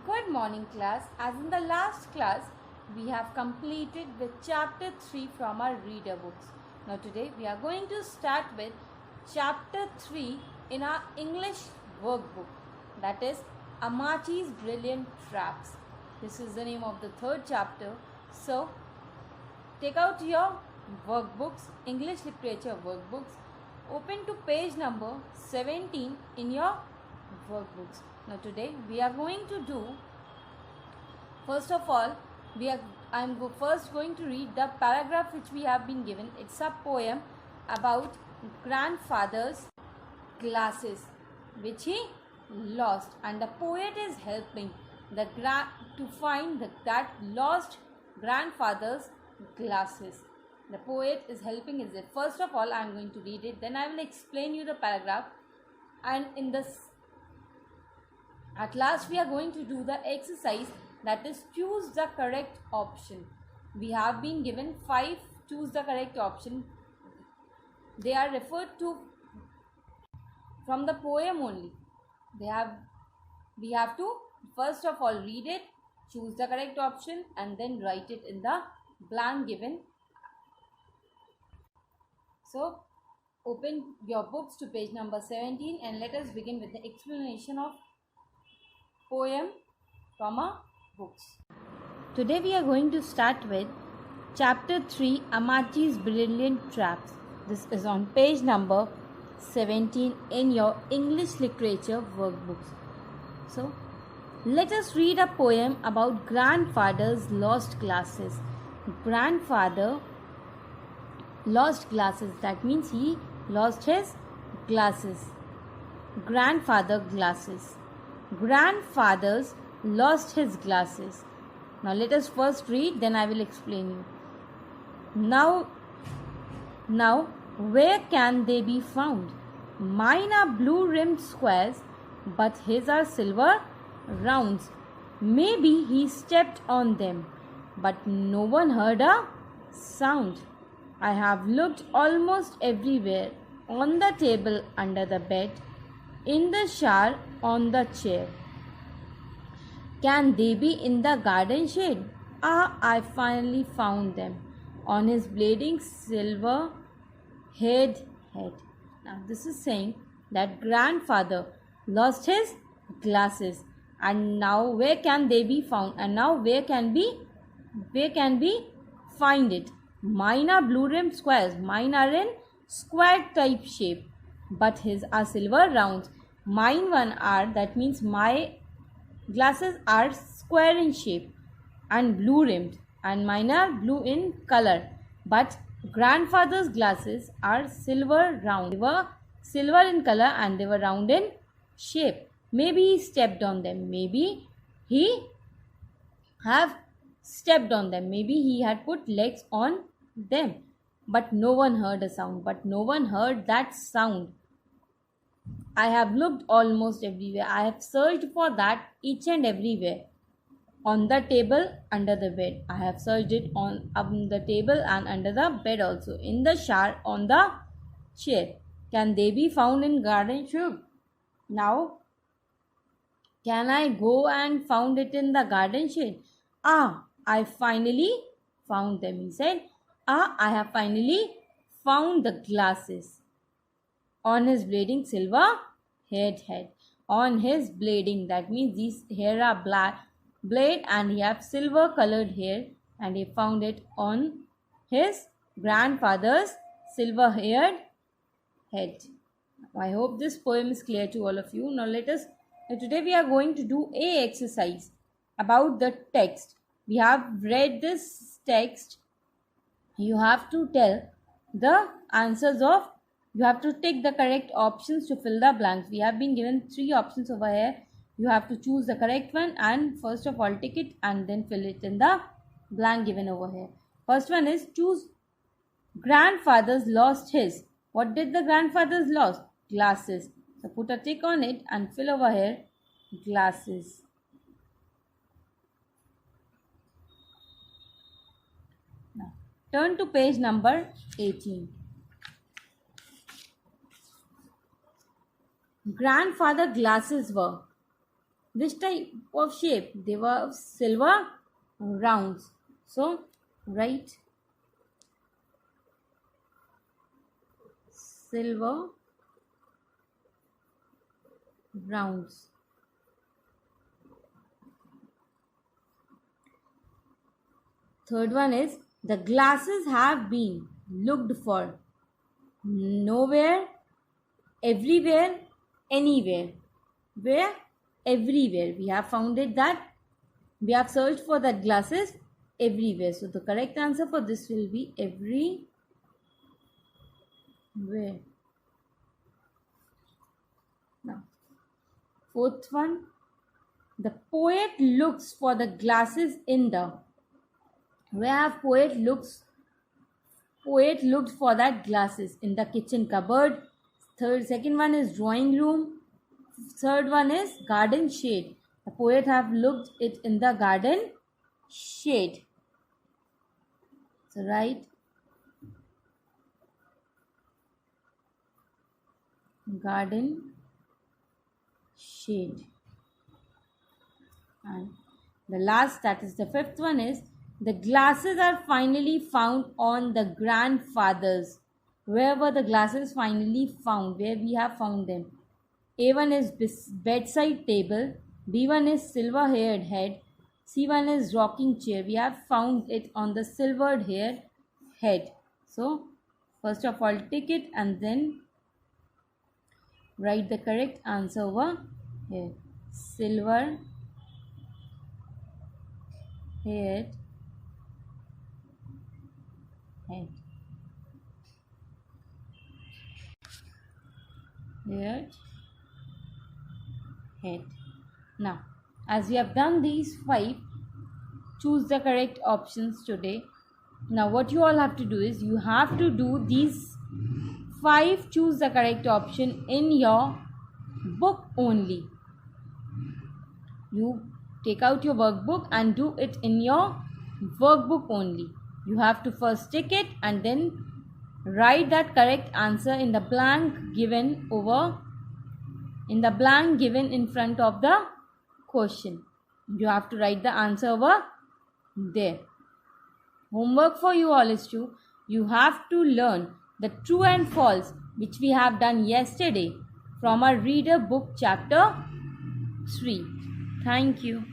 Good morning, class. As in the last class, we have completed with chapter 3 from our reader books. Now, today we are going to start with chapter 3 in our English workbook, that is Amachi's Brilliant Traps. This is the name of the third chapter. So, take out your workbooks, English literature workbooks, open to page number 17 in your workbooks. Now today we are going to do, first of all, I am first going to read the paragraph which we have been given. It's a poem about grandfather's glasses which he lost, and the poet is helping to find that lost grandfather's glasses. The poet is helping is it. First of all, I am going to read it, then I will explain you the paragraph, and in this at last we are going to do the exercise, that is choose the correct option. We have been given 5 choose the correct option. They are referred to from the poem only. We have to first of all read it, choose the correct option, and then write it in the blank given. So open your books to page number 17 and let us begin with the explanation of poem from our books. Today we are going to start with chapter 3, Amachi's Brilliant Traps. This is on page number 17 in your English literature workbooks. So let us read a poem about grandfather's lost glasses. Grandfather lost glasses, that means he lost his glasses. Grandfather glasses. Grandfather's lost his glasses. Now let us first read, then I will explain you. Now where can they be found? Mine are blue rimmed squares, but his are silver rounds. Maybe he stepped on them, but no one heard a sound. I have looked almost everywhere, on the table, under the bed, in the shower, on the chair. Can they be in the garden shade? Ah, I finally found them, on his bleeding silver head. Now this is saying that grandfather lost his glasses, and now where can they be found? And now where can we find it? Mine are blue rimmed squares. Mine are in square type shape, but his are silver rounds. Mine one are, that means my glasses are square in shape and blue rimmed, and mine are blue in color, but grandfather's glasses are silver round. They were silver in color and they were round in shape. Maybe he stepped on them. Maybe he have stepped on them. Maybe he had put legs on them. But no one heard a sound. But no one heard that sound. I have looked almost everywhere. I have searched for that each and everywhere. On the table, under the bed. I have searched it on the table and under the bed also. In the shower, on the chair. Can they be found in garden shade? Now, can I go and found it in the garden shade? Ah, I finally found them, he said. Ah, I have finally found the glasses. On his bleeding silver head. On his bleeding, that means these hair are black blade and he have silver colored hair, and he found it on his grandfather's silver haired head. I hope this poem is clear to all of you. Now today we are going to do a exercise about the text. We have read this text. You have to tell the answers of, you have to take the correct options to fill the blanks. We have been given 3 options over here. You have to choose the correct one and first of all take it and then fill it in the blank given over here. First one is choose grandfather's lost his. What did the grandfather's lost? Glasses. So put a tick on it and fill over here glasses. Now turn to page number 18. Grandfather glasses were Which type of shape? They were silver rounds. So write silver rounds. Third one is the glasses have been looked for nowhere, everywhere, anywhere. Where? Everywhere. We have found it that we have searched for the glasses everywhere. So the correct answer for this will be everywhere. Now, fourth one, the poet looks for the glasses in the. Where have poet looked for that glasses? In the kitchen cupboard. Second one is drawing room. Third one is garden shade. The poet have looked it in the garden shade. So right. Garden shade. And the last, that is the fifth one, is the glasses are finally found on the grandfathers. Where were the glasses finally found? Where we have found them? A1 is bedside table. B1 is silver haired head. C1 is rocking chair. We have found it on the silvered hair head. So first of all take it and then write the correct answer over here. Silver haired head. Haired head. Now, as we have done these 5, choose the correct options today. Now, what you all have to do is you have to do these 5, choose the correct option in your book only. You take out your workbook and do it in your workbook only. You have to first tick it and then write that correct answer in the blank given in front of the question. You have to write the answer over there. Homework for you all is you have to learn the true and false which we have done yesterday from our reader book chapter 3. Thank you.